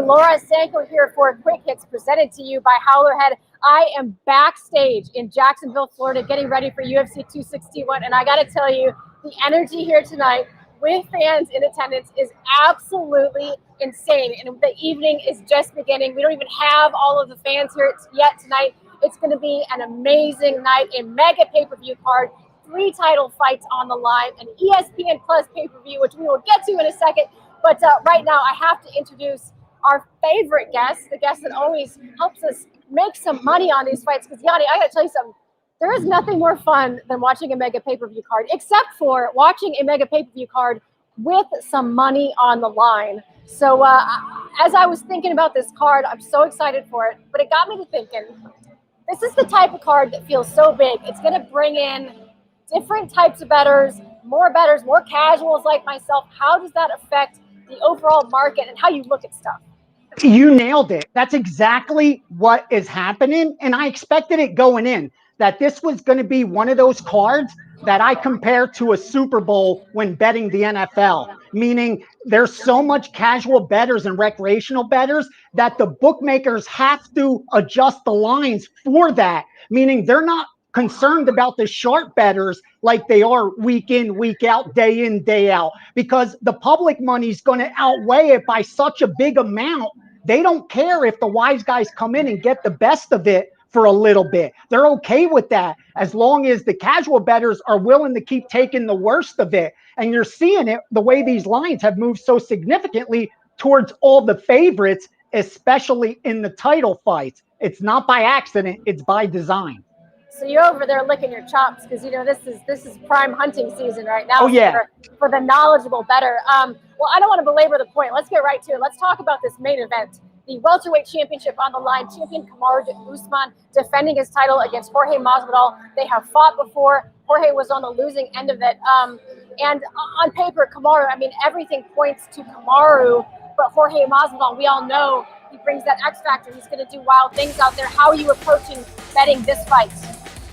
Laura Sanko here for Quick Hits, presented to you by Howlerhead. I am backstage in Jacksonville, Florida, getting ready for UFC 261, and I got to tell you, the energy here tonight with fans in attendance is absolutely insane, and the evening is just beginning. We don't even have all of the fans here yet tonight. It's going to be an amazing night, a mega pay-per-view card, 3 title fights on the line, an ESPN Plus pay-per-view, which we will get to in a second. But right now, I have to introduce our favorite guest, the guest that always helps us make some money on these fights. Because, Gianni, I got to tell you something. There is nothing more fun than watching a mega pay-per-view card, except for watching a mega pay-per-view card with some money on the line. So as I was thinking about this card, I'm so excited for it. But it got me to thinking, this is the type of card that feels so big. It's going to bring in different types of bettors, more casuals like myself. How does that affect the overall market and how you look at stuff? You nailed it. That's exactly what is happening. And I expected it going in, that this was going to be one of those cards that I compare to a Super Bowl when betting the NFL, meaning there's so much casual bettors and recreational bettors that the bookmakers have to adjust the lines for that, meaning they're not concerned about the sharp bettors like they are week in, week out, day in, day out, because the public money is going to outweigh it by such a big amount. They don't care if the wise guys come in and get the best of it for a little bit. They're okay with that as long as the casual bettors are willing to keep taking the worst of it. And you're seeing it the way these lines have moved so significantly towards all the favorites, especially in the title fights. It's not by accident, it's by design. So you're over there licking your chops because, you know, this is prime hunting season right now. Oh, yeah. For the knowledgeable bettor. Well, I don't want to belabor the point. Let's get right to it. Let's talk about this main event. The welterweight championship on the line. Champion Kamaru Usman defending his title against Jorge Masvidal. They have fought before. Jorge was on the losing end of it. And on paper, Kamaru, I mean, everything points to Kamaru. But Jorge Masvidal, we all know he brings that X factor. He's going to do wild things out there. How are you approaching betting this fight?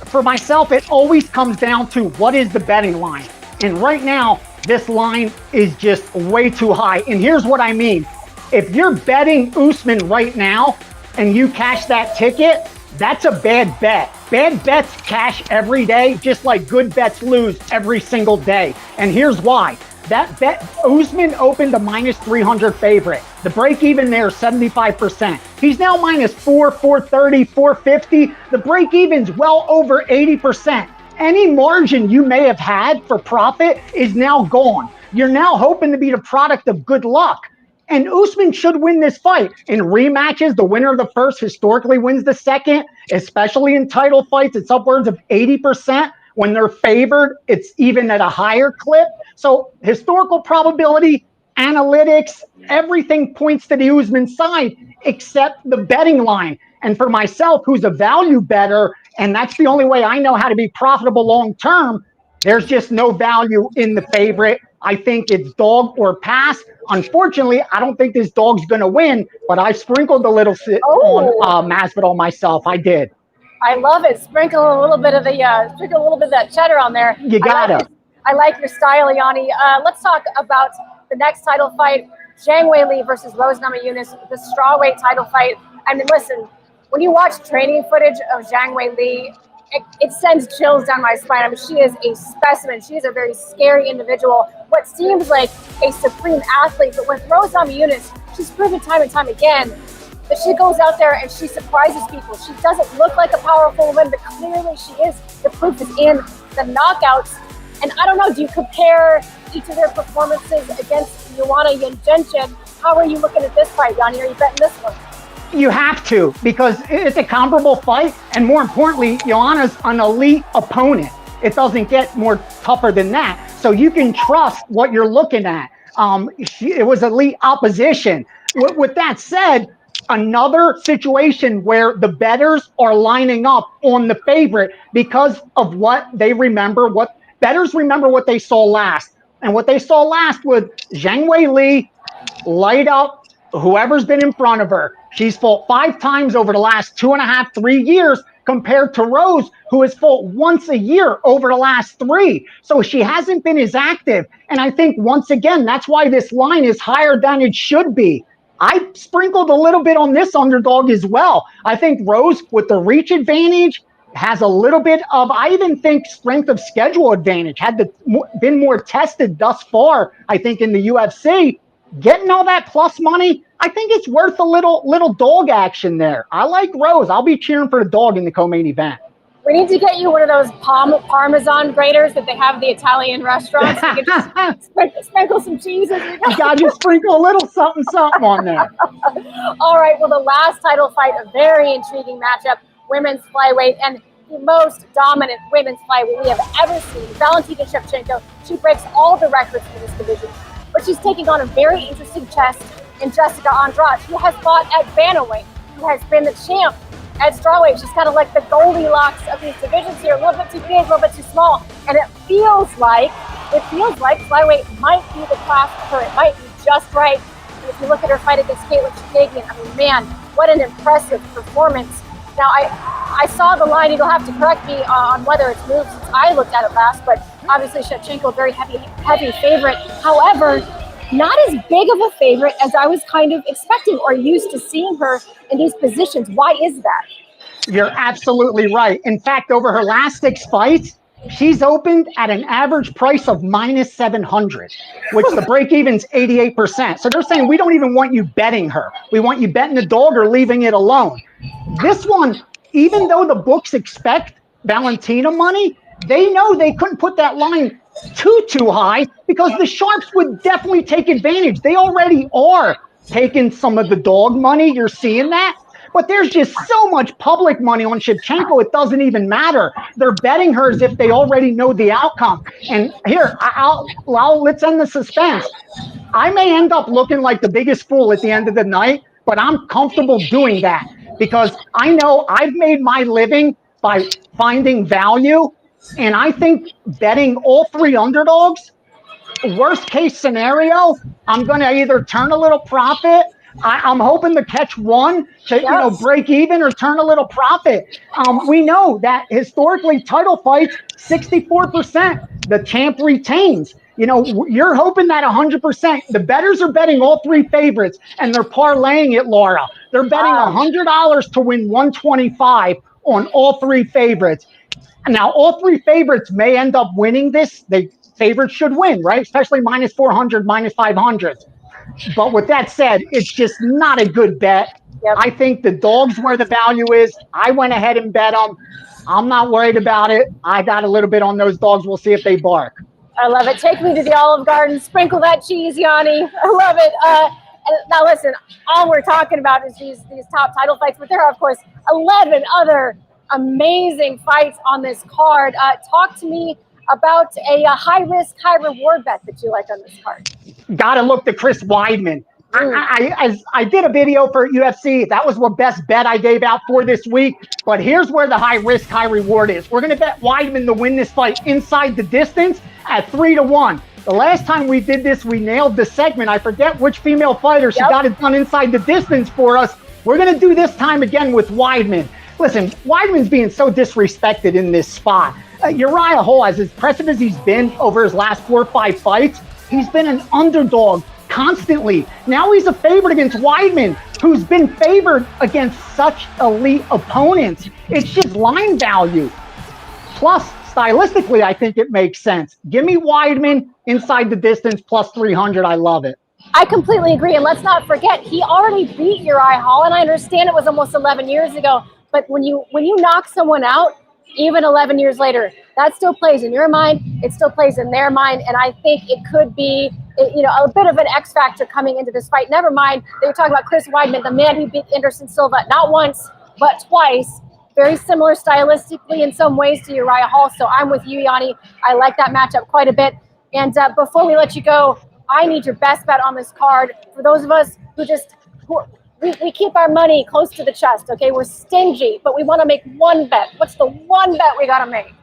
For myself, it always comes down to what is the betting line. And right now, this line is just way too high. And here's what I mean. If you're betting Usman right now and you cash that ticket, that's a bad bet. Bad bets cash every day, just like good bets lose every single day. And here's why. That bet, Usman opened a minus 300 favorite. The break even there is 75%. He's now minus 430, 450. The break even's well over 80%. Any margin you may have had for profit is now gone. You're now hoping to be the product of good luck. And Usman should win this fight. In rematches, the winner of the first historically wins the second, especially in title fights. It's upwards of 80%. When they're favored, it's even at a higher clip. So historical probability, analytics, everything points to the Usman side except the betting line. And for myself, who's a value bettor, and that's the only way I know how to be profitable long term, there's just no value in the favorite. I think it's dog or pass. Unfortunately, I don't think this dog's going to win, but I sprinkled a little on Masvidal myself. I did. I love it. Sprinkle a little bit of that cheddar on there. You gotta. I like your style, Gianni. Let's talk about the next title fight: Zhang Weili versus Rose Namajunas, the strawweight title fight. I mean, listen, when you watch training footage of Zhang Weili, it sends chills down my spine. I mean, she is a specimen. She is a very scary individual. What seems like a supreme athlete, but with Rose Namajunas, she's proven time and time again that she goes out there and she surprises people. She doesn't look like a powerful woman, but clearly she is. The proof is in the knockouts. And I don't know, do you compare each of their performances against Joanna Jędrzejczyk? How are you looking at this fight, Gianni? Are you betting this one? You have to, because it's a comparable fight. And more importantly, Joanna's an elite opponent. It doesn't get more tougher than that. So you can trust what you're looking at. It was elite opposition. With that said, another situation where the bettors are lining up on the favorite because of what they remember, what bettors remember what they saw last. And what they saw last was Zhang Weili light up whoever's been in front of her. She's fought 5 times over the last 2.5, 3 years compared to Rose, who has fought once a year over the last 3. So she hasn't been as active. And I think, once again, that's why this line is higher than it should be. I sprinkled a little bit on this underdog as well. I think Rose, with the reach advantage, has a little bit of, I even think, strength of schedule advantage. Been more tested thus far, I think, in the UFC. Getting all that plus money, I think it's worth a little dog action there. I like Rose. I'll be cheering for the dog in the co-main event. We need to get you one of those Parmesan graters that they have at the Italian restaurants. So you can just sprinkle some cheese. You got to sprinkle a little something on there. All right. Well, the last title fight, a very intriguing matchup, women's flyweight, and the most dominant women's flyweight we have ever seen, Valentina Shevchenko. She breaks all the records for this division, but she's taking on a very interesting test in Jessica Andrade, who has fought at bantamweight, who has been the champ at strawweight. She's kind of like the Goldilocks of these divisions here, a little bit too big, a little bit too small, and it feels like flyweight might be the class for her. It might be just right. And if you look at her fight against Caitlin Chikagian, I mean, man, what an impressive performance. Now, I saw the line. You'll have to correct me on whether it's moved since I looked at it last, but obviously Shevchenko, a very heavy favorite. However, not as big of a favorite as I was kind of expecting or used to seeing her in these positions. Why is that? You're absolutely right. In fact, over her last 6 fights, she's opened at an average price of -700, which the break-even's 88%. So they're saying, we don't even want you betting her. We want you betting the dog or leaving it alone. This one, even though the books expect Valentina money, they know they couldn't put that line too high because the sharps would definitely take advantage. They already are taking some of the dog money. You're seeing that. But there's just so much public money on Shevchenko, it doesn't even matter. They're betting her as if they already know the outcome. And here, let's end the suspense. I may end up looking like the biggest fool at the end of the night, but I'm comfortable doing that because I know I've made my living by finding value. And I think betting all 3 underdogs, worst case scenario, I'm going to either turn a little profit. I'm hoping to catch one to break even or turn a little profit. We know that historically title fights, 64%, the champ retains. You're hoping that 100%. The bettors are betting all 3 favorites, and they're parlaying it, Laura. They're betting $100 to win 125 on all 3 favorites. Now, all 3 favorites may end up winning this. The favorites should win, right? Especially -400, -500. But with that said, it's just not a good bet. Yep. I think the dog's where the value is. I went ahead and bet them. I'm not worried about it. I got a little bit on those dogs. We'll see if they bark. I love it. Take me to the Olive Garden. Sprinkle that cheese, Gianni. I love it. Now, listen, all we're talking about is these top title fights, but there are, of course, 11 other amazing fights on this card. Talk to me about a high-risk, high-reward bet that you like on this card. Got to look to Chris Weidman. I did a video for UFC. That was what best bet I gave out for this week. But here's where the high-risk, high-reward is. We're going to bet Weidman to win this fight inside the distance at 3-1. The last time we did this, we nailed the segment. I forget which female fighter. She got it done inside the distance for us. We're going to do this time again with Weidman. Listen, Weidman's being so disrespected in this spot. Uriah Hall, as impressive as he's been over his last 4 or 5 fights, he's been an underdog constantly. Now he's a favorite against Weidman, who's been favored against such elite opponents. It's just line value. Plus, stylistically, I think it makes sense. Give me Weidman inside the distance plus 300. I love it. I completely agree. And let's not forget, he already beat Uriah Hall. And I understand it was almost 11 years ago. But when you knock someone out, even 11 years later, that still plays in your mind. It still plays in their mind. And I think it could be, a bit of an X factor coming into this fight. Never mind that you're talking about Chris Weidman, the man who beat Anderson Silva, not once, but twice. Very similar stylistically in some ways to Uriah Hall. So I'm with you, Gianni. I like that matchup quite a bit. And before we let you go, I need your best bet on this card. For those of us who we keep our money close to the chest, okay? We're stingy, but we want to make one bet. What's the one bet we got to make?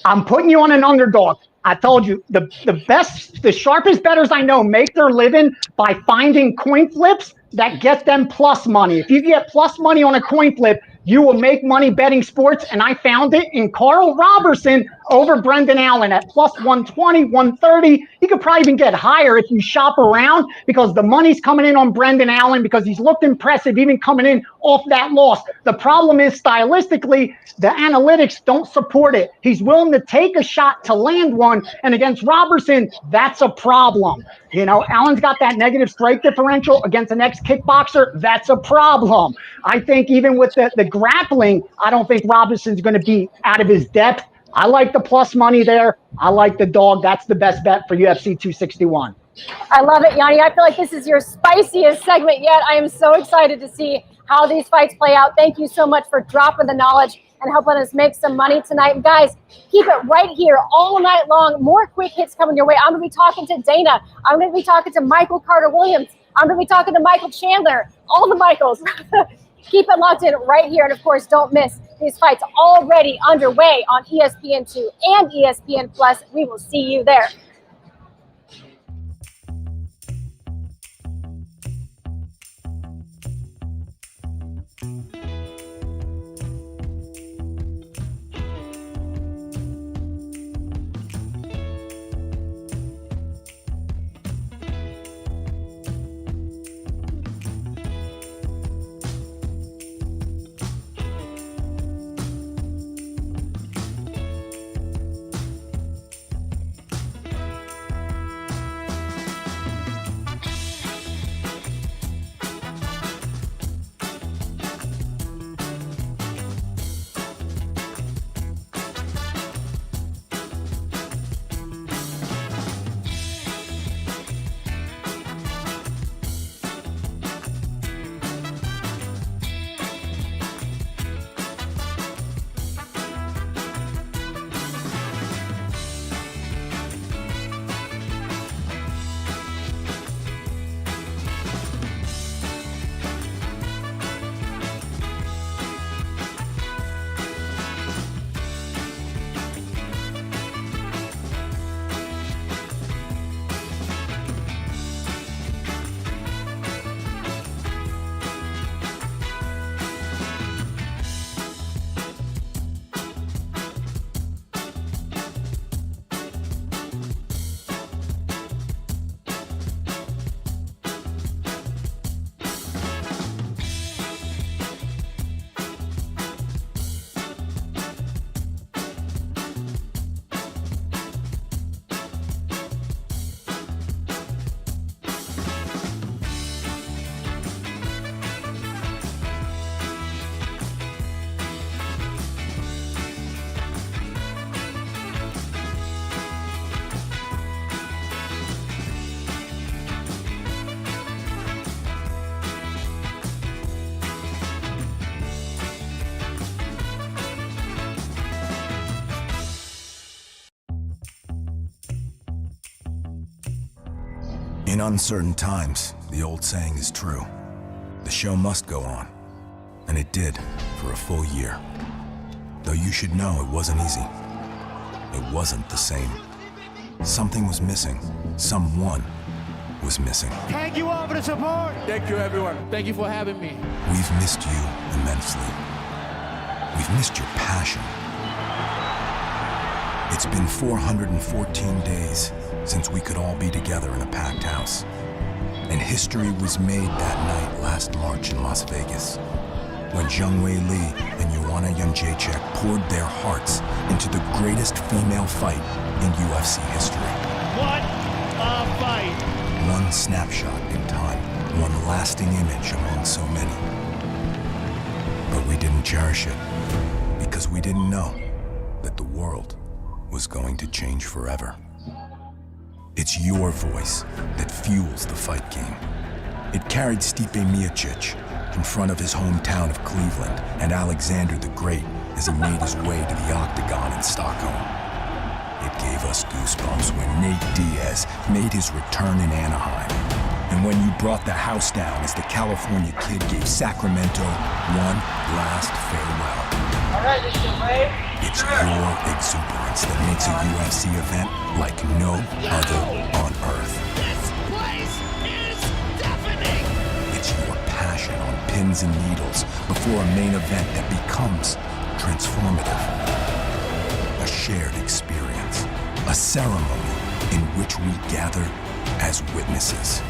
I'm putting you on an underdog. I told you, the sharpest bettors I know make their living by finding coin flips that get them plus money. If you get plus money on a coin flip, you will make money betting sports, and I found it in Carl Roberson over Brendan Allen at plus 120, 130. He could probably even get higher if you shop around because the money's coming in on Brendan Allen because he's looked impressive even coming in off that loss. The problem is stylistically, the analytics don't support it. He's willing to take a shot to land one, and against Robertson, that's a problem. You know, Allen's got that negative strike differential against the next kickboxer. That's a problem. I think even with the grappling, I don't think Robertson's going to be out of his depth. I like the plus money there. I like the dog. That's the best bet for UFC 261. I love it, Gianni. I feel like this is your spiciest segment yet. I am so excited to see how these fights play out. Thank you so much for dropping the knowledge and helping us make some money tonight. And guys, keep it right here all night long. More quick hits coming your way. I'm going to be talking to Dana. I'm going to be talking to Michael Carter-Williams. I'm going to be talking to Michael Chandler. All the Michaels. Keep it locked in right here. And of course, don't miss these fights already underway on ESPN2 and ESPN Plus. We will see you there. In uncertain times, the old saying is true. The show must go on. And it did, for a full year. Though you should know it wasn't easy. It wasn't the same. Something was missing. Someone was missing. Thank you all for the support. Thank you, everyone. Thank you for having me. We've missed you immensely. We've missed your passion. It's been 414 days since we could all be together in a packed house. And history was made that night last March in Las Vegas, when Zhang Weili and ZHANG poured their hearts into the greatest female fight in UFC history. What a fight! One snapshot in time, one lasting image among so many. But we didn't cherish it, because we didn't know that the world was going to change forever. It's your voice that fuels the fight game. It carried Stipe Miocic in front of his hometown of Cleveland and Alexander the Great as he made his way to the octagon in Stockholm. It gave us goosebumps when Nate Diaz made his return in Anaheim, and when you brought the house down as the California Kid gave Sacramento one last farewell. All right, Mr. Ray. It's your exuberance that makes a UFC event like no other on earth. This place is deafening! It's your passion on pins and needles before a main event that becomes transformative. a shared experience, a ceremony in which we gather as witnesses.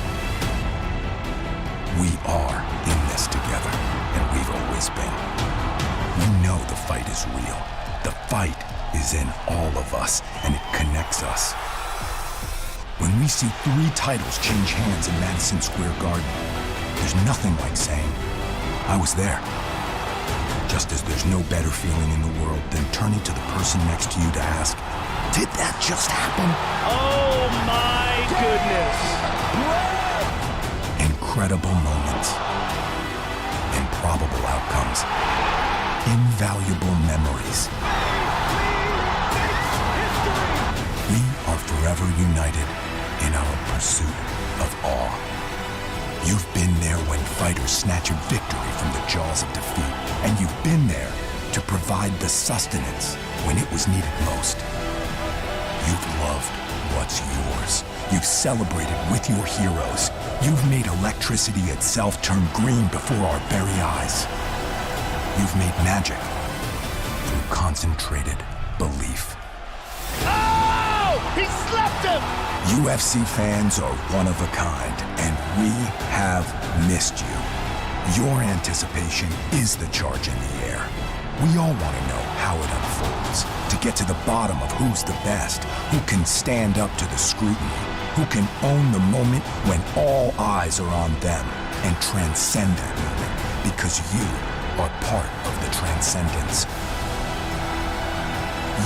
We are in this together, and we've always been. We know the fight is real. The fight is in all of us, and it connects us. When we see 3 titles change hands in Madison Square Garden, there's nothing like saying, I was there. Just as there's no better feeling in the world than turning to the person next to you to ask, did that just happen? Oh my goodness. Incredible moments. Improbable outcomes. Invaluable memories. We are forever united in our pursuit of awe. You've been there when fighters snatch a victory from the jaws of defeat, and you've been there to provide the sustenance when it was needed most. You've loved what's yours. You've celebrated with your heroes. You've made electricity itself turn green before our very eyes. You've made magic through concentrated belief. Oh! He slapped him! UFC fans are one of a kind, and we have missed you. Your anticipation is the charge in the air. We all want to know how it unfolds, to get to the bottom of who's the best, who can stand up to the scrutiny, who can own the moment when all eyes are on them, and transcend that moment, because you are part of the transcendence.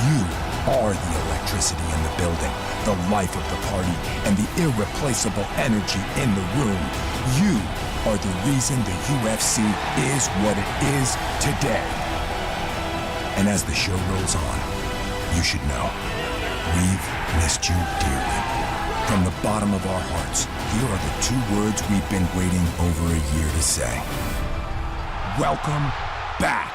You are the electricity in the building, the life of the party, and the irreplaceable energy in the room. You are the reason the UFC is what it is today. And as the show rolls on, you should know, we've missed you dearly. From the bottom of our hearts, here are the 2 words we've been waiting over a year to say. Welcome back.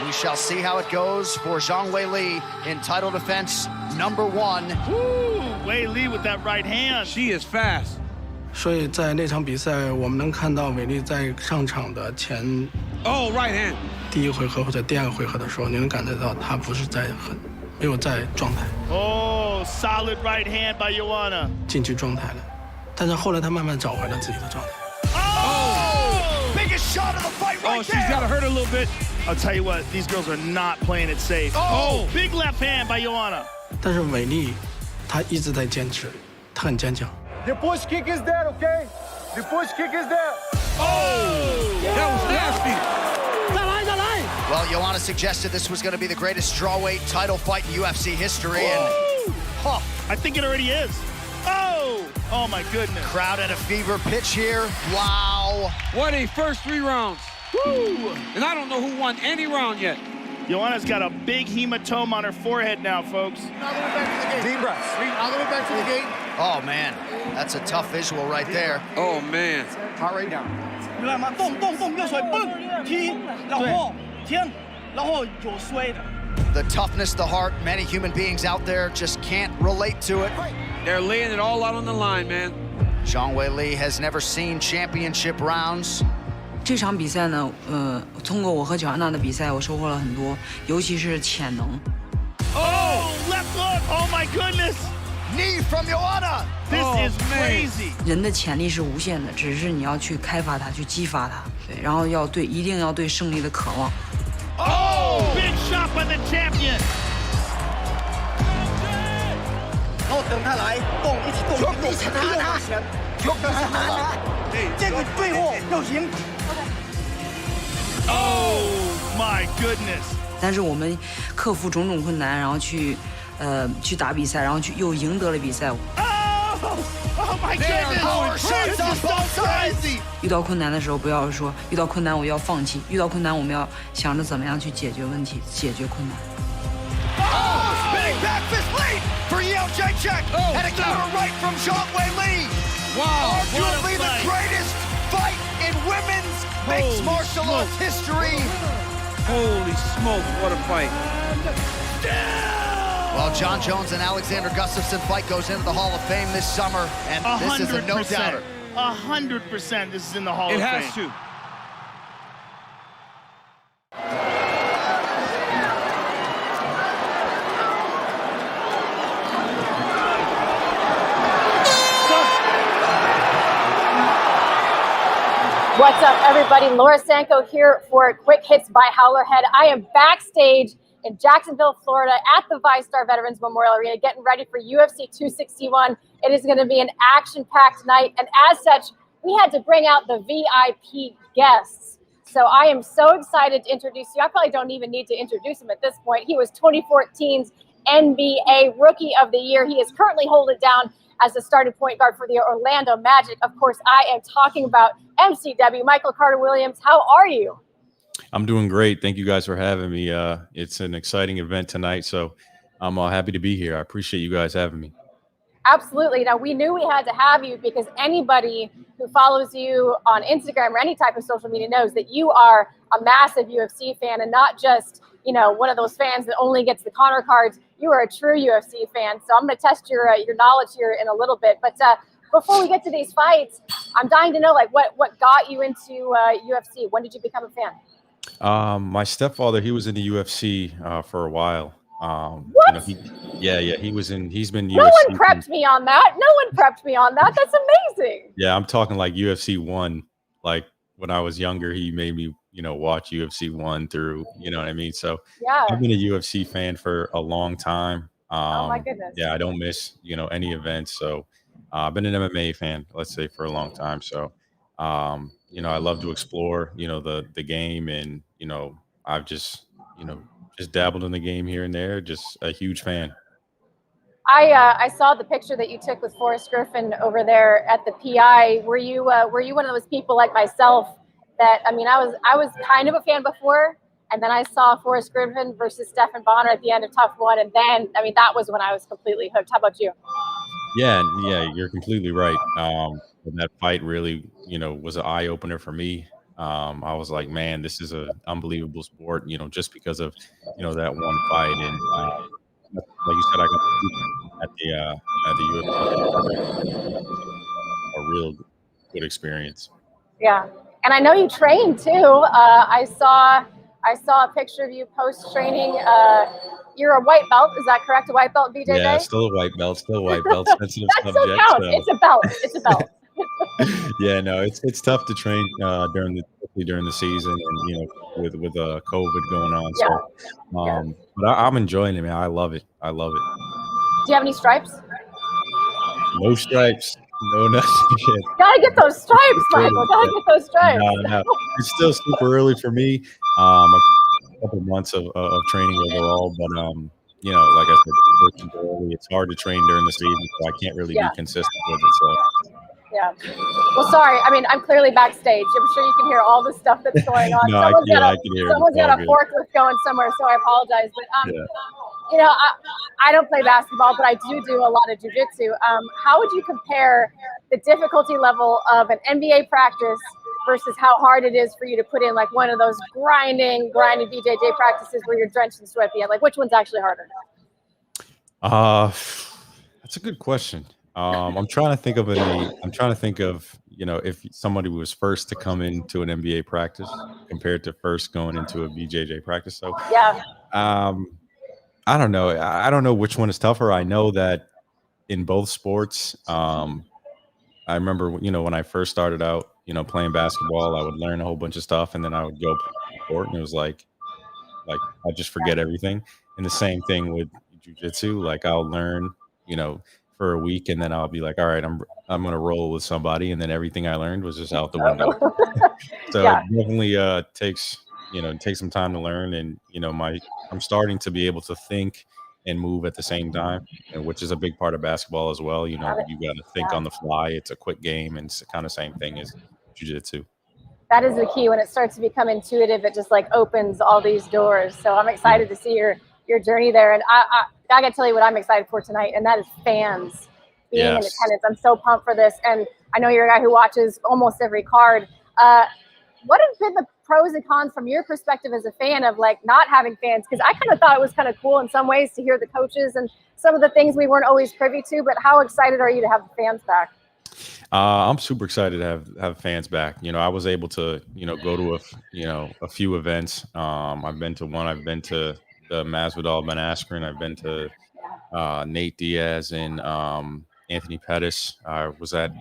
We shall see how it goes for Zhang Weili in title defense number 1. Woo! Weili with that right hand. She is fast. 所以在那场比赛，我们能看到伟丽在上场的前 Oh, right hand. 第1回合或者第2个回合的时候，你能感觉到他不是在没有在状态， Oh, solid right hand by Joanna. 进去状态了。但是后来他慢慢找回了自己的状态。Oh! Biggest shot of the fight right Oh, she's got to hurt a little bit. I'll tell you what, these girls are not playing it safe. Oh, big left hand by Joanna. 但是伟丽，她一直在坚持，她很坚强。 The push kick is there, okay? The push kick is there. Oh! That was nasty. Well, Joanna suggested this was going to be the greatest strawweight title fight in UFC history, and Huh, I think it already is. Oh! Oh my goodness. crowd at a fever pitch here. Wow. What a first 3 rounds. Woo! And I don't know who won any round yet. Joanna's got a big hematoma on her forehead now, folks. Deep breaths. I'll go back to the gate. Oh, man. That's a tough visual right there. Oh, man. Heart rate down. 动动动，右手蹦踢，然后天，然后有摔的。 The toughness, the heart, many human beings out there just can't relate to it. They're laying it all out on the line, man. Zhang Weili has never seen championship rounds. 这场比赛呢，通过我和乔安娜的比赛，我收获了很多，尤其是潜能。 Oh, left hook! Oh my goodness! Knee from Joanna. This Oh, is man. crazy. 人的潜力是无限的，只是你要去开发它，去激发它，对，然后一定要对胜利的渴望。 Oh, big shot by the champion. 然后等他来动，一起动，一起往前，这个最后要赢。 Oh my goodness. 但是我们克服种种困难，然后去打比赛，然后又赢得了比赛。 Oh my goodness. Power shots on both sides. 遇到困难的时候，不要说遇到困难我要放弃，遇到困难我们要想着怎么样去解决问题，解决困难。 Oh, spinning back fist lead for ZHANG. And a counter right from Zhang Weili. Wow. Arguably the greatest fight in women's mixed Holy martial arts smoke. history. Holy smoke, what a fight. Well, John Jones and Alexander Gustafsson fight goes into the Hall of Fame this summer, and this is a no 100%. doubter. 100% this is in the Hall of Fame. It has to. What's up, everybody? Laura Sanko here for Quick Hits by Howlerhead. I am backstage in Jacksonville, Florida at the VyStar Veterans Memorial Arena getting ready for UFC 261. It is going to be an action-packed night, and as such, we had to bring out the VIP guests. So I am so excited to introduce you. I probably don't even need to introduce him at this point. He was 2014's NBA Rookie of the Year. He is currently holding down as the starting point guard for the Orlando Magic. Of course, I am talking about MCW, Michael Carter-Willaims. How are you? I'm doing great. Thank you guys for having me. It's an exciting event tonight, so I'm happy to be here. I appreciate you guys having me. Absolutely. Now, we knew we had to have you because anybody who follows you on Instagram or any type of social media knows that you are a massive UFC fan, and not just, you know, one of those fans that only gets the Conor cards. You are a true UFC fan. So I'm going to test your knowledge here in a little bit. But before we get to these fights, I'm dying to know, like, what got you into UFC? When did you become a fan? My stepfather, he was in the UFC for a while. What? You know, he's been No UFC one prepped me on that. No one prepped me on that. That's amazing. Yeah, I'm talking like UFC 1. Like when I was younger, he made me, you know, watch UFC 1 through, you know what I mean? So yeah, I've been a UFC fan for a long time. Oh my goodness. Yeah, I don't miss, you know, any events. So I've been an MMA fan, let's say, for a long time. So, you know, I love to explore, you know, the game, and, you know, I've just, you know, just dabbled in the game here and there. Just a huge fan. I saw the picture that you took with Forrest Griffin over there at the PI. Were you one of those people like myself that, I mean, I was kind of a fan before, and then I saw Forrest Griffin versus Stephan Bonner at the end of Tough One, and then, I mean, that was when I was completely hooked. How about you? Yeah, you're completely right. That fight really, you know, was an eye opener for me. I was like, man, this is an unbelievable sport, you know, just because of, you know, that one fight. And like you said, I got at the UFC, a real good experience. Yeah, and I know you train too. I saw a picture of you post training. You're a white belt, is that correct? A white belt, BJJ? Yeah, still a white belt. Sensitive that subject. Still counts. It's a belt. It's a belt. Yeah, no, it's tough to train during the season, and, you know, with COVID going on. Yeah. So, but I'm enjoying it, man. I love it. Do you have any stripes? No stripes. No, nothing. Gotta get those stripes, Michael. Gotta get those stripes. No. It's still super early for me. A couple months of training overall, but you know, like I said, it's hard to train during the season, so I can't really be consistent with it. So. Yeah. Well, sorry. I mean, I'm clearly backstage. I'm sure you can hear all the stuff that's going on. No, someone's got a forklift going somewhere, so I apologize. But you know, I don't play basketball, but I do a lot of jiu-jitsu. How would you compare the difficulty level of an NBA practice versus how hard it is for you to put in like one of those grinding BJJ practices where you're drenched in sweat at the end? Like, which one's actually harder? That's a good question. I'm trying to think of, you know, if somebody was first to come into an NBA practice compared to first going into a BJJ practice. So yeah. I don't know. I don't know which one is tougher. I know that in both sports, I remember, you know, when I first started out, you know, playing basketball, I would learn a whole bunch of stuff, and then I would go play the court, and it was like I just forget everything. And the same thing with jiu-jitsu. Like, I'll learn, you know, for a week, and then I'll be like, all right, I'm gonna roll with somebody, and then everything I learned was just out the window. So it definitely takes some time to learn, and, you know, I'm starting to be able to think and move at the same time, which is a big part of basketball as well. You know, you got to think on the fly. It's a quick game, and it's the kind of same thing as jiu-jitsu. That is the key. When it starts to become intuitive, it just like opens all these doors. So I'm excited to see your journey there. And I got to tell you what I'm excited for tonight, and that is fans being in attendance. I'm so pumped for this. And I know you're a guy who watches almost every card. What have been the pros and cons from your perspective as a fan of like not having fans? Because I kind of thought it was kind of cool in some ways to hear the coaches and some of the things we weren't always privy to, but how excited are you to have the fans back? I'm super excited to have fans back. I was able to, go to a few events. I've been to one. I've been to the Masvidal Ben Askren. I've been to Nate Diaz and Anthony Pettis. I was at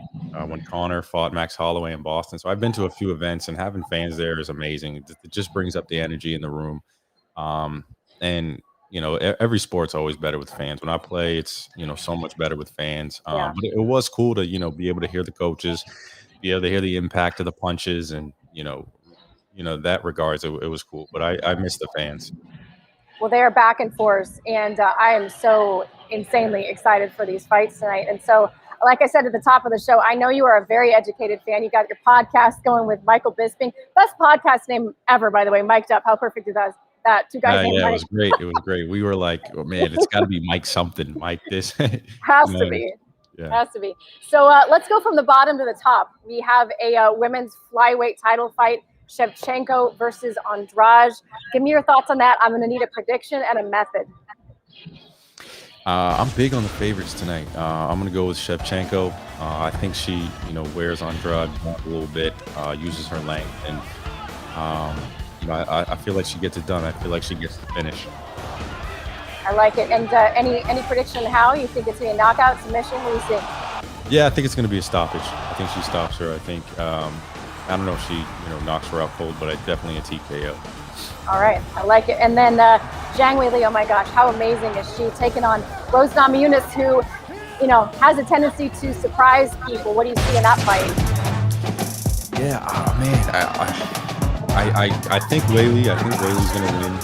when Connor fought Max Holloway in Boston. So I've been to a few events, and having fans there is amazing. It just brings up the energy in the room. And every sport's always better with fans. When I play, it's so much better with fans. But it was cool to be able to hear the coaches, be able to hear the impact of the punches, and that regards it was cool. But I miss the fans. Well, they are back and forth, and I am so insanely excited for these fights tonight. And so, like I said at the top of the show, I know you are a very educated fan. You got your podcast going with Michael Bisping. Best podcast name ever, by the way, Mic'd Up. How perfect is that? Two guys named Yeah, Mike. it was great. It was great. We were like, oh, man, it's got to be Mike something, Mike this. Has to be. Yeah. Has to be. So let's go from the bottom to the top. We have a women's flyweight title fight, SHEVCHENKO versus Andrade. Give me your thoughts on that. I'm going to need a prediction and a method. I'm big on the favorites tonight. I'm going to go with SHEVCHENKO. I think she, wears Andrade a little bit, uses her length, and I feel like she gets it done. I feel like she gets the finish. I like it. And any prediction how? You think it's going to be a knockout, submission? What do you think? Yeah, I think it's going to be a stoppage. I think she stops her. I think, I don't know if she, knocks her out cold, but definitely a TKO. All right. I like it. And then ZHANG Weili, oh my gosh, how amazing is she taking on Rose Namajunas, who, has a tendency to surprise people. What do you see in that fight? Yeah, oh man, I think Weili's going to win.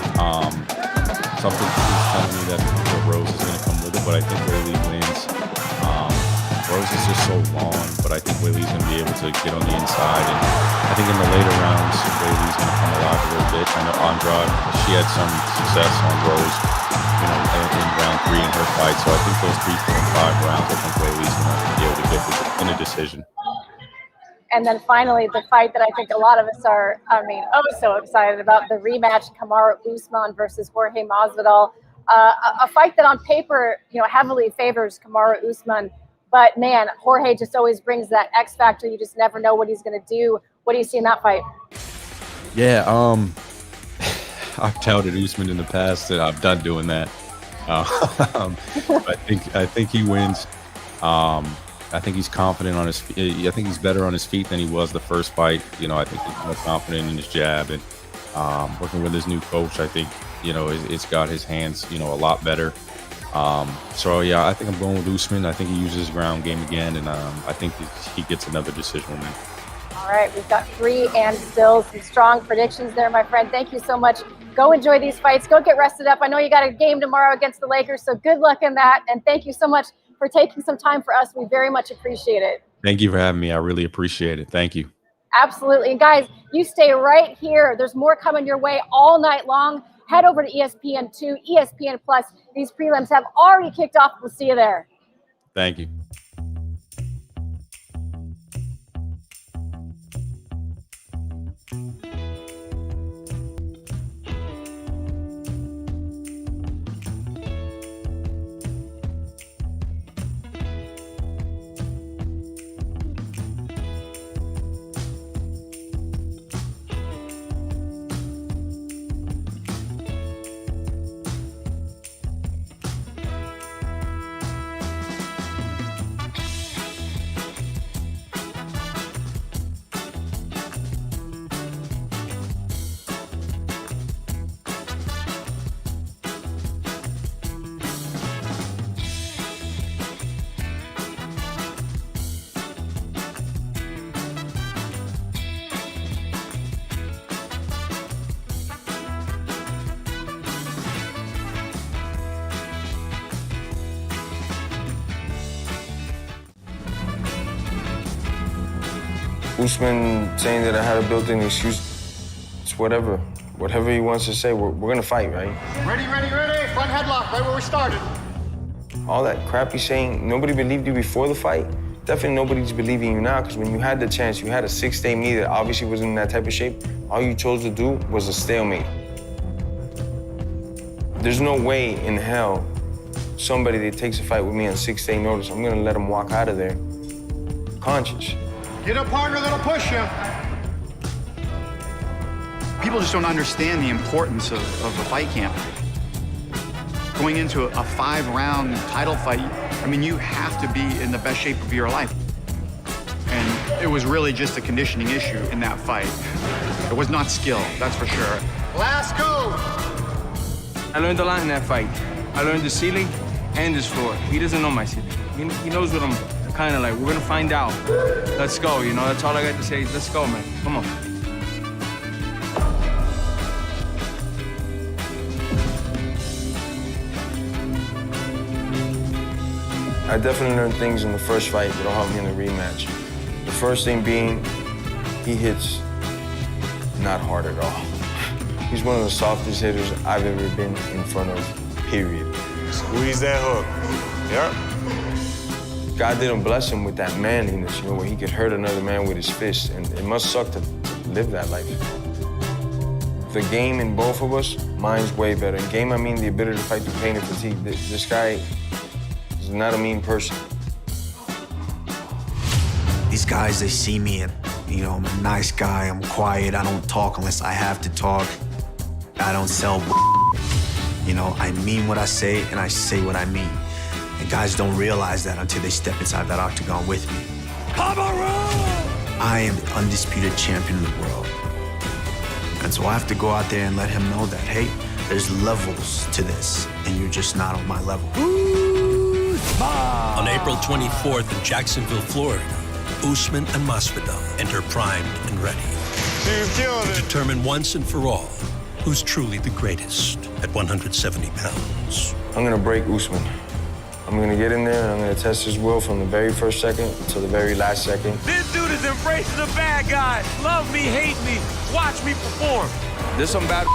Something is telling me that Rose is going to come with it, but I think Weili wins. Rose is just so long, but I think Weili's going to be able to get on the inside. And I think in the later rounds, Weili's going to come alive a little bit. I know Andrade, she had some success on Rose, in round 3 in her fight. So I think those 3, 4, and 5 rounds, I think Weili's going to be able to get in a decision. And then finally, the fight that I think a lot of us are, so excited about, the rematch, Kamaru Usman versus Jorge Masvidal. A fight that on paper, heavily favors Kamaru Usman. But, man, Jorge just always brings that X factor. You just never know what he's going to do. What do you see in that fight? Yeah, I've touted Usman in the past, and I'm done doing that. I think he wins. I think he's confident on his feet. I think he's better on his feet than he was the first fight. I think he's more confident in his jab, and working with his new coach, I think, it's got his hands, a lot better. So yeah, I think I'm going with Usman. I think he uses his ground game again, and I think he gets another decision win. All right, we've got 3 and still some strong predictions there, my friend. Thank you so much. Go enjoy these fights. Go get rested up. I know you got a game tomorrow against the Lakers, so good luck in that. And thank you so much for taking some time for us. We very much appreciate it. Thank you for having me. I really appreciate it. Thank you. Absolutely. And guys, you stay right here. There's more coming your way all night long. Head over to ESPN2, ESPN Plus. These prelims have already kicked off. We'll see you there. Thank you. Usman saying that I had a built-in excuse, it's whatever he wants to say. We're gonna fight, right? Ready, front headlock, right where we started. All that crap you're saying, nobody believed you before the fight. Definitely nobody's believing you now, because when you had the chance, you had a 6-day knee that obviously wasn't in that type of shape. All you chose to do was a stalemate. There's no way in hell somebody that takes a fight with me on 6-day notice, I'm gonna let him walk out of there conscious. Get a partner that'll push you. People just don't understand the importance of a fight camp. Going into a 5-round title fight, I mean, you have to be in the best shape of your life. And it was really just a conditioning issue in that fight. It was not skill, that's for sure. Last go. I learned a lot in that fight. I learned the ceiling and his floor. He doesn't know my ceiling. He knows what I'm kind of like. We're gonna find out. Let's go, you know? That's all I got to say. Let's go, man. Come on. I definitely learned things in the first fight that'll help me in the rematch. The first thing being, he hits not hard at all. He's one of the softest hitters I've ever been in front of, period. Squeeze that hook. Yep. God didn't bless him with that manliness, you know, where he could hurt another man with his fist, and it must suck to live that life. The game in both of us, mine's way better. In game, I mean the ability to fight through pain and fatigue. This guy is not a mean person. These guys, they see me and, you know, I'm a nice guy, I'm quiet, I don't talk unless I have to talk. I don't sell, you know, I mean what I say and I say what I mean. And guys don't realize that until they step inside that octagon with me. I am the undisputed champion of the world. And so I have to go out there and let him know that, hey, there's levels to this, and you're just not on my level. On April 24th in Jacksonville, Florida, Usman and Masvidal enter primed and ready to determine once and for all who's truly the greatest at 170 pounds. I'm gonna break Usman. I'm gonna get in there and I'm gonna test his will from the very first second to the very last second. This dude is embracing the bad guy. Love me, hate me, watch me perform. There's some bad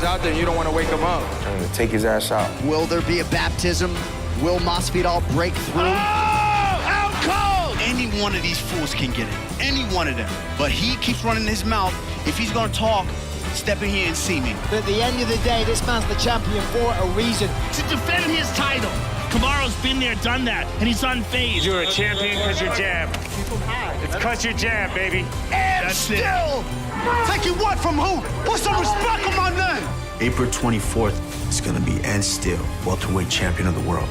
out there and you don't want to wake them up. I'm gonna take his ass out. Will there be a baptism? Will Masvidal break through? Out cold! Any one of these fools can get it. Any one of them. But he keeps running his mouth. If he's gonna talk, step in here and see me. But at the end of the day, this man's the champion for a reason. To defend his title. Kamaru's been there, done that, and he's unfazed. You're a champion because you jab. It's because you jab, baby. And That's still! Taking what from who? Put some respect on my name! April 24th is gonna be and still welterweight champion of the world.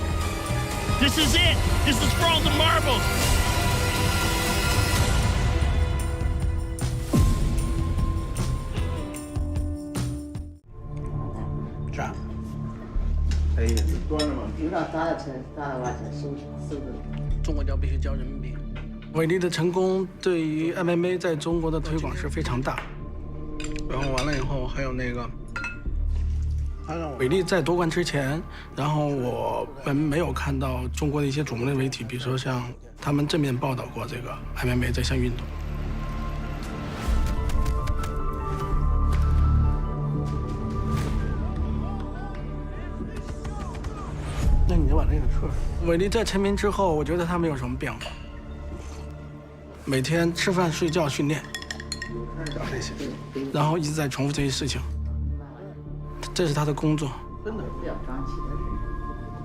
This is it. This is for all the marbles. Chop. 中国交必须交人民币。伟力的成功对于 MMA 在中国的推广是非常大。然后完了以后，还有那个，伟力在夺冠之前，然后我们没有看到中国的一些主流的媒体，比如说像他们正面报道过这个 MMA 这项运动。那你就把这个撤了。伟力在成名之后，我觉得他没有什么变化，每天吃饭、睡觉、训练，然后一直在重复这些事情，这是他的工作。真的比较长期的。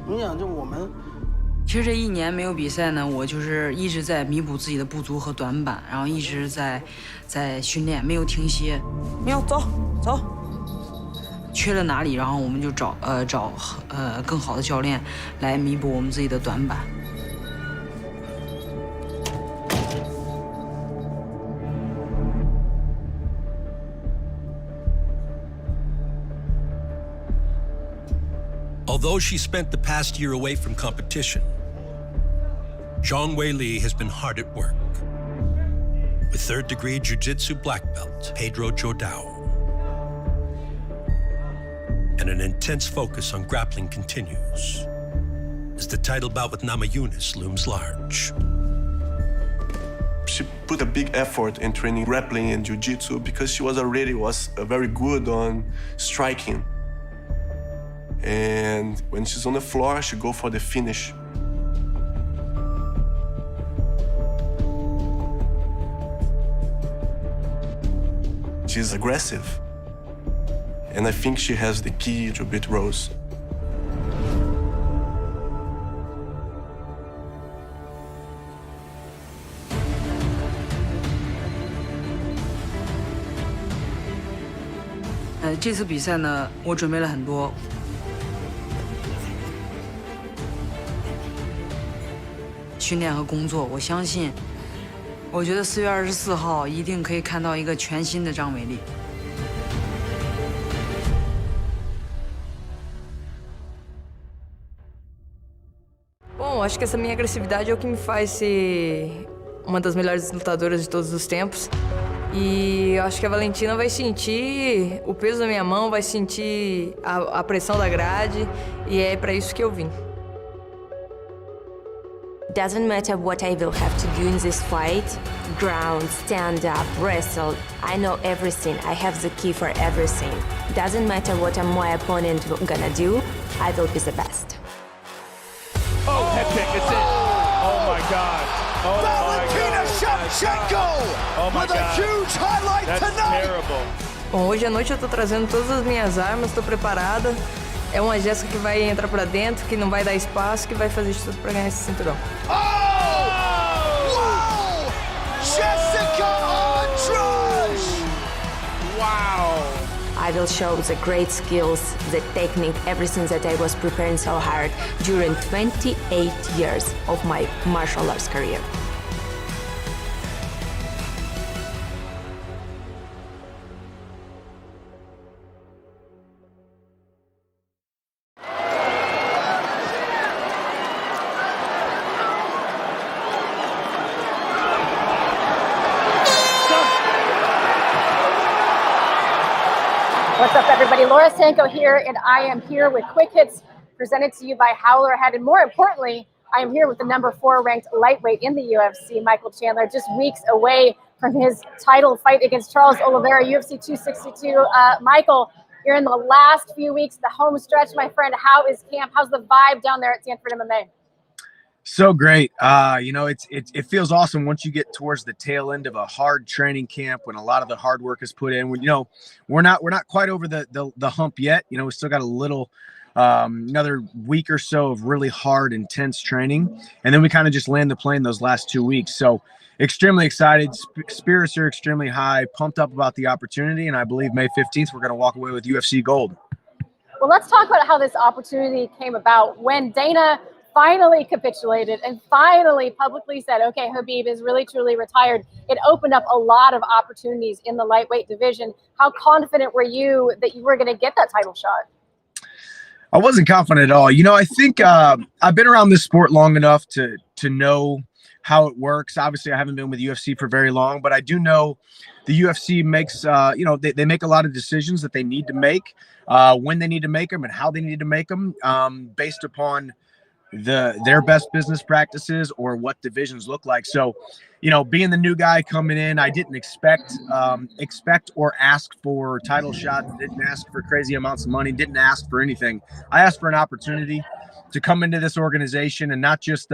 你想，就我们，其实这1年没有比赛呢，我就是一直在弥补自己的不足和短板，然后一直在训练，没有停歇。没有，走。缺了哪里，然后我们就找更好的教练来弥补我们自己的短板。Although she spent the past year away from competition, Zhang Weili has been hard at work. With third-degree jiu-jitsu black belt Pedro Jordao, and an intense focus on grappling continues as the title bout with NAMAJUNAS looms large. She put a big effort in training grappling and jiu-jitsu because she was very good on striking. And when she's on the floor, she go for the finish. She's aggressive. And I think she has the key to beat Rose. 这次比赛呢，我准备了很多。训练和工作，我相信，我觉得4月24号一定可以看到一个全新的张伟丽。Bom, acho que essa minha agressividade é o que me faz ser uma das melhores lutadoras de todos os tempos. E acho que a Valentina vai sentir o peso da minha mão, vai sentir a pressão da grade, e é para isso que eu vim. Doesn't matter what I will have to do in this fight. Ground, stand up, wrestle. I know everything. I have the key for everything. Doesn't matter what my opponent gonna do. I will be the best. Oh, head kick, it's it. Oh my God. Oh Valentina SHEVCHENKO with a huge highlight tonight. Terrible. Bom, hoje à noite eu tô trazendo todas as minhas armas, tô preparada. É uma Jéssica que vai entrar pra dentro, que não vai dar espaço, que vai fazer de tudo pra ganhar esse cinturão. Oh! Wow! Jessica Andrade! Wow! I will show the great skills, the technique, everything that I was preparing so hard during 28 years of my martial arts career. What's up, everybody? Laura Sanko here, and I am here with Quick Hits presented to you by Howler Head. And more importantly, I am here with the #4 ranked lightweight in the UFC, Michael Chandler, just weeks away from his title fight against Charles Oliveira, UFC 262. Michael, you're in the last few weeks, the home stretch, my friend. How is camp? How's the vibe down there at Sanford MMA? So great. You know, it feels awesome once you get towards the tail end of a hard training camp when a lot of the hard work is put in. When, you know, we're not quite over the hump yet. You know, we still got a little another week or so of really hard, intense training, and then we kind of just land the plane those last 2 weeks. So extremely excited. Spirits are extremely high, pumped up about the opportunity, and I believe May 15th we're going to walk away with UFC gold. Well, let's talk about how this opportunity came about. When Dana finally capitulated and finally publicly said, okay, Khabib is really truly retired, it opened up a lot of opportunities in the lightweight division. How confident were you that you were going to get that title shot? I wasn't confident at all. You know, I think I've been around this sport long enough to know how it works. Obviously, I haven't been with UFC for very long, but I do know the UFC makes, you know, they make a lot of decisions that they need to make, when they need to make them and how they need to make them, based upon their best business practices or what divisions look like. So, you know, being the new guy coming in, I didn't expect or ask for title shots, didn't ask for crazy amounts of money, didn't ask for anything. I asked for an opportunity to come into this organization and not just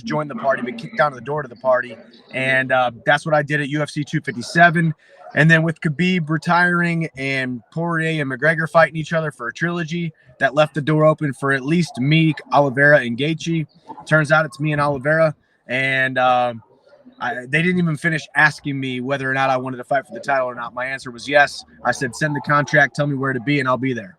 join the party, but kick down the door to the party. And that's what I did at UFC 257. And then with Khabib retiring and Poirier and McGregor fighting each other for a trilogy, that left the door open for at least me, Oliveira, and Gaethje. Turns out it's me and Oliveira. And they didn't even finish asking me whether or not I wanted to fight for the title or not. My answer was yes. I said, send the contract, tell me where to be, and I'll be there.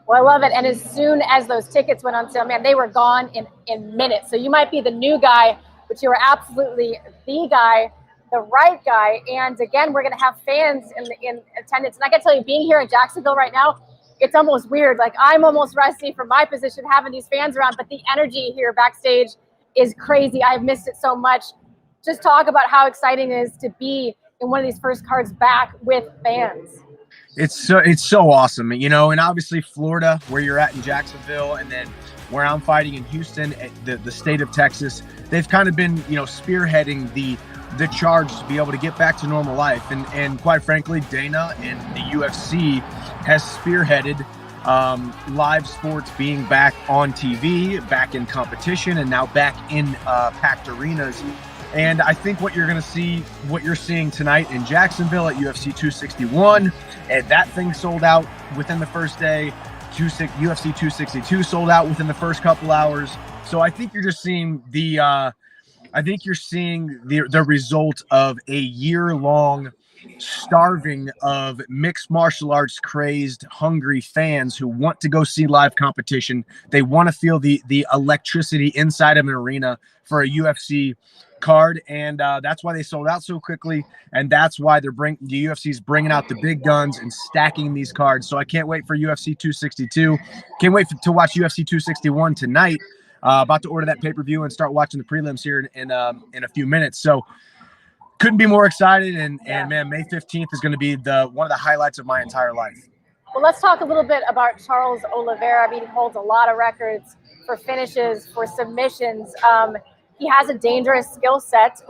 Well, I love it. And as soon as those tickets went on sale, man, they were gone in minutes. So you might be the new guy, but you were absolutely the guy, the right guy. And again, we're going to have fans in attendance. And I got to tell you, being here in Jacksonville right now, it's almost weird. Like, I'm almost rusty from my position having these fans around, but the energy here backstage is crazy. I've missed it so much. Just talk about how exciting it is to be in one of these first cards back with fans. It's so awesome, you know, and obviously Florida, where you're at in Jacksonville, and then where I'm fighting in Houston, the state of Texas, they've kind of been, you know, spearheading the charge to be able to get back to normal life. And quite frankly, Dana and the UFC has spearheaded live sports being back on TV, back in competition, and now back in packed arenas. And I think what you're going to see, what you're seeing tonight in Jacksonville at UFC 261, and that thing sold out within the first day. UFC 262 sold out within the first couple hours. So I think you're just seeing the result of a year-long starving of mixed martial arts crazed, hungry fans who want to go see live competition. They want to feel the electricity inside of an arena for a UFC card, and that's why they sold out so quickly, and that's why the UFC's bringing out the big guns and stacking these cards. So I can't wait for UFC 262. Can't wait to watch UFC 261 tonight. About to order that pay-per-view and start watching the prelims here in a few minutes. So couldn't be more excited, and man, May 15th is going to be one of the highlights of my entire life. Well, let's talk a little bit about Charles Oliveira. I mean, he holds a lot of records for finishes, for submissions. He has a dangerous skill set.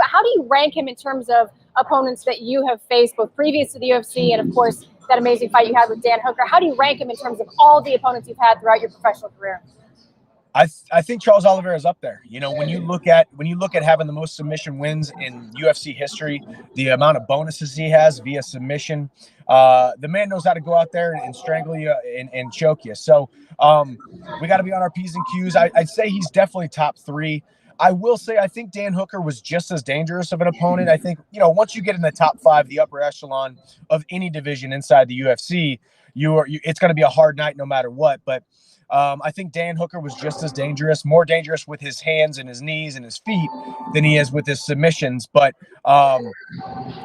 How do you rank him in terms of opponents that you have faced, both previous to the UFC and, of course, that amazing fight you had with Dan Hooker? How do you rank him in terms of all the opponents you've had throughout your professional career? I think Charles Oliveira is up there. You know, when you look at having the most submission wins in UFC history, the amount of bonuses he has via submission, the man knows how to go out there and strangle you and choke you. So we got to be on our P's and Q's. I'd say he's definitely top 3. I will say I think Dan Hooker was just as dangerous of an opponent. I think, you know, once you get in the top 5, the upper echelon of any division inside the UFC, it's going to be a hard night no matter what. But I think Dan Hooker was just as dangerous, more dangerous with his hands and his knees and his feet than he is with his submissions. But I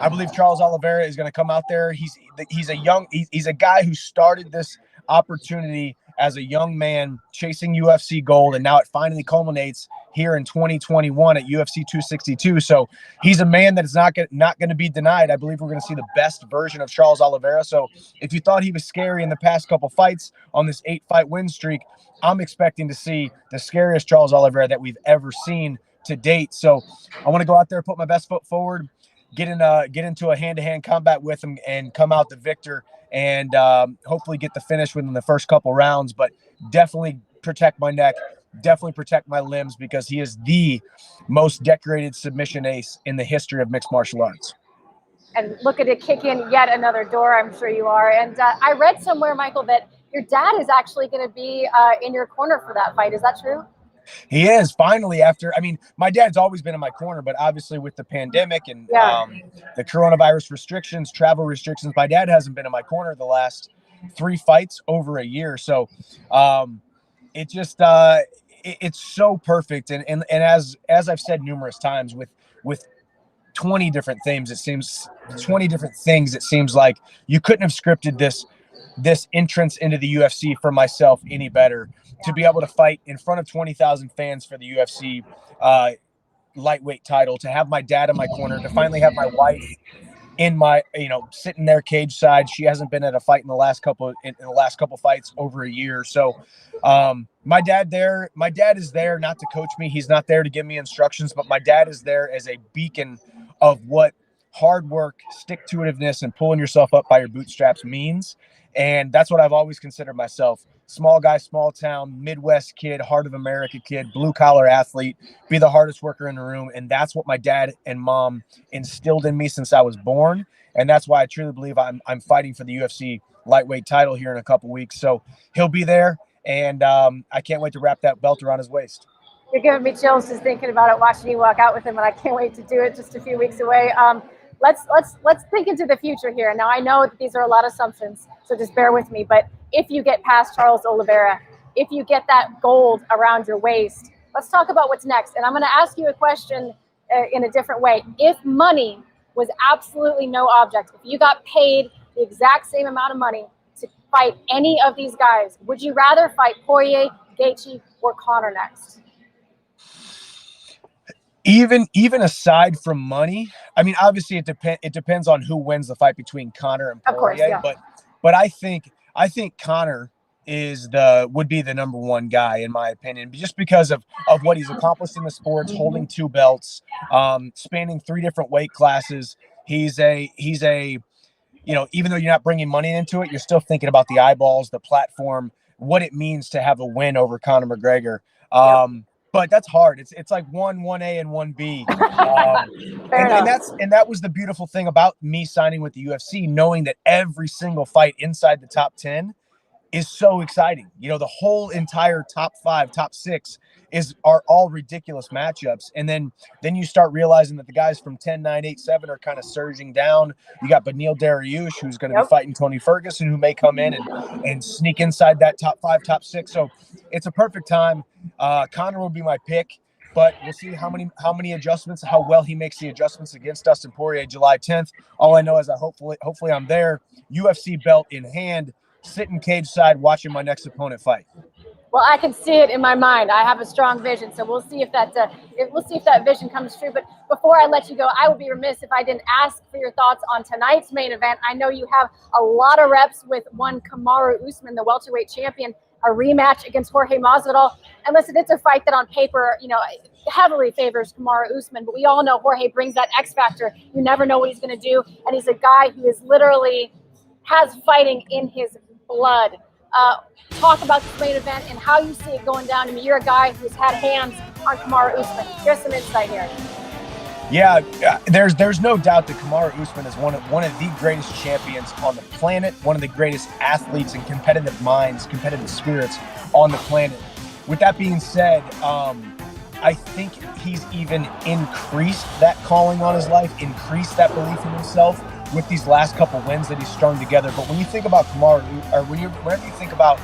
believe Charles Oliveira is going to come out there. He's a guy who started this opportunity as a young man chasing UFC gold, and now it finally culminates here in 2021 at UFC 262. So he's a man that is not going to be denied. I believe we're going to see the best version of Charles Oliveira. So if you thought he was scary in the past couple fights on this 8-fight win streak, I'm expecting to see the scariest Charles Oliveira that we've ever seen to date. So I want to go out there, put my best foot forward, get into a hand-to-hand combat with him and come out the victor, and hopefully get the finish within the first couple rounds, but definitely protect my neck, definitely protect my limbs, because he is the most decorated submission ace in the history of mixed martial arts. And look at it kick in yet another door, I'm sure you are. And I read somewhere, Michael, that your dad is actually going to be in your corner for that fight. Is that true? He is finally my dad's always been in my corner, but obviously with the pandemic and the coronavirus restrictions, travel restrictions, my dad hasn't been in my corner the last 3 fights over a year. So it just it's so perfect. And as I've said numerous times, with 20 different things, it seems like you couldn't have scripted this entrance into the UFC for myself any better. To be able to fight in front of 20,000 fans for the UFC lightweight title, to have my dad in my corner, to finally have my wife in my, sitting there cage side. She hasn't been at a fight in the last couple fights over a year. So my dad is there not to coach me. He's not there to give me instructions, but my dad is there as a beacon of what hard work, stick-to-itiveness, and pulling yourself up by your bootstraps means. And that's what I've always considered myself. Small guy, small town, Midwest kid, heart of America kid, blue collar athlete, be the hardest worker in the room. And that's what my dad and mom instilled in me since I was born. And that's why I truly believe I'm fighting for the UFC lightweight title here in a couple weeks. So he'll be there, and I can't wait to wrap that belt around his waist. You're giving me chills just thinking about it, watching you walk out with him, and I can't wait to do it just a few weeks away. Let's think into the future here. Now, I know that these are a lot of assumptions, so just bear with me. But if you get past Charles Oliveira, if you get that gold around your waist, let's talk about what's next. And I'm going to ask you a question in a different way. If money was absolutely no object, if you got paid the exact same amount of money to fight any of these guys, would you rather fight Poirier, Gaethje, or Conor next? Even aside from money, I mean, obviously it depends on who wins the fight between Conor and Poirier. Of course, yeah. But I think Conor would be the number one guy in my opinion, just because of what he's accomplished in the sports, holding 2 belts, spanning 3 different weight classes. He's a even though you're not bringing money into it, you're still thinking about the eyeballs, the platform, what it means to have a win over Conor McGregor. But that's hard. It's like 1A and 1B. And that was the beautiful thing about me signing with the UFC, knowing that every single fight inside the top 10 is so exciting. You know, the whole entire top 5, top 6 are all ridiculous matchups. And then you start realizing that the guys from 10, 9, 8, 7 are kind of surging down. You got Beneil Dariush, who's going to be fighting Tony Ferguson, who may come in and sneak inside that top 5, top 6. So it's a perfect time. Conor will be my pick, but we'll see how many adjustments, how well he makes the adjustments against Dustin Poirier July 10th. All I know is that hopefully I'm there, UFC belt in hand, sitting cage side watching my next opponent fight. Well, I can see it in my mind. I have a strong vision, so we'll see if that vision comes true. But before I let you go, I would be remiss if I didn't ask for your thoughts on tonight's main event. I know you have a lot of reps with one Kamaru Usman, the welterweight champion, a rematch against Jorge Masvidal. And listen, it's a fight that on paper, you know, heavily favors Kamaru Usman, but we all know Jorge brings that X factor. You never know what he's going to do, and he's a guy who is literally has fighting in his blood. Talk about this main event and how you see it going down. I mean, you're a guy who's had hands on Kamaru Usman. Here's some insight here. Yeah, there's no doubt that Kamaru Usman is one of the greatest champions on the planet, one of the greatest athletes and competitive minds, competitive spirits on the planet. With that being said, I think he's even increased that calling on his life, increased that belief in himself with these last couple wins that he's strung together. But when you think about Kamaru, or whenever you think about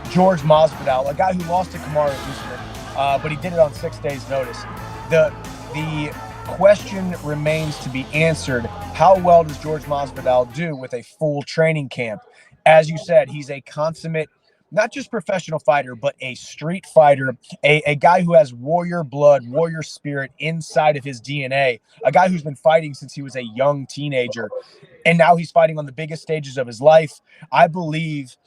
George Masvidal, a guy who lost to Kamaru Usman, but he did it on 6 days' notice, the question remains to be answered: how well does George Masvidal do with a full training camp? As you said, he's a consummate, not just professional fighter, but a street fighter, a guy who has warrior blood, warrior spirit inside of his DNA, a guy who's been fighting since he was a young teenager, and now he's fighting on the biggest stages of his life. I believe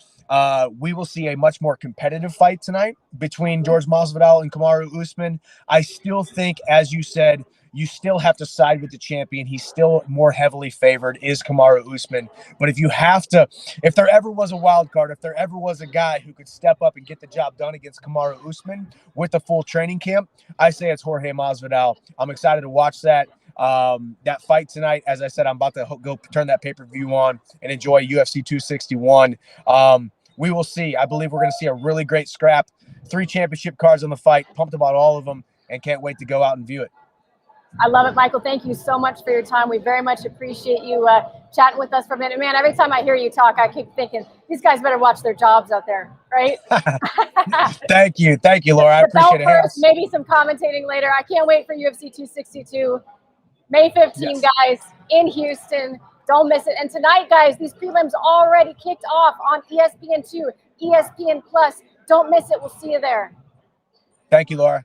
we will see a much more competitive fight tonight between George Masvidal and Kamaru Usman. I still think, as you said, you still have to side with the champion. He's still more heavily favored, is Kamaru Usman. But if there ever was a wild card, if there ever was a guy who could step up and get the job done against Kamaru Usman with the full training camp, I say it's Jorge Masvidal. I'm excited to watch that fight tonight. As I said, I'm about to go turn that pay-per-view on and enjoy UFC 261. We will see. I believe we're going to see a really great scrap. 3 championship cards on the fight. Pumped about all of them and can't wait to go out and view it. I love it, Michael. Thank you so much for your time. We very much appreciate you chatting with us for a minute. Man, every time I hear you talk, I keep thinking, these guys better watch their jobs out there, right? Thank you, Laura. I appreciate it. First, maybe some commentating later. I can't wait for UFC 262. May 15, guys, in Houston. Don't miss it. And tonight, guys, these prelims already kicked off on ESPN2, ESPN Plus. Don't miss it. We'll see you there. Thank you, Laura.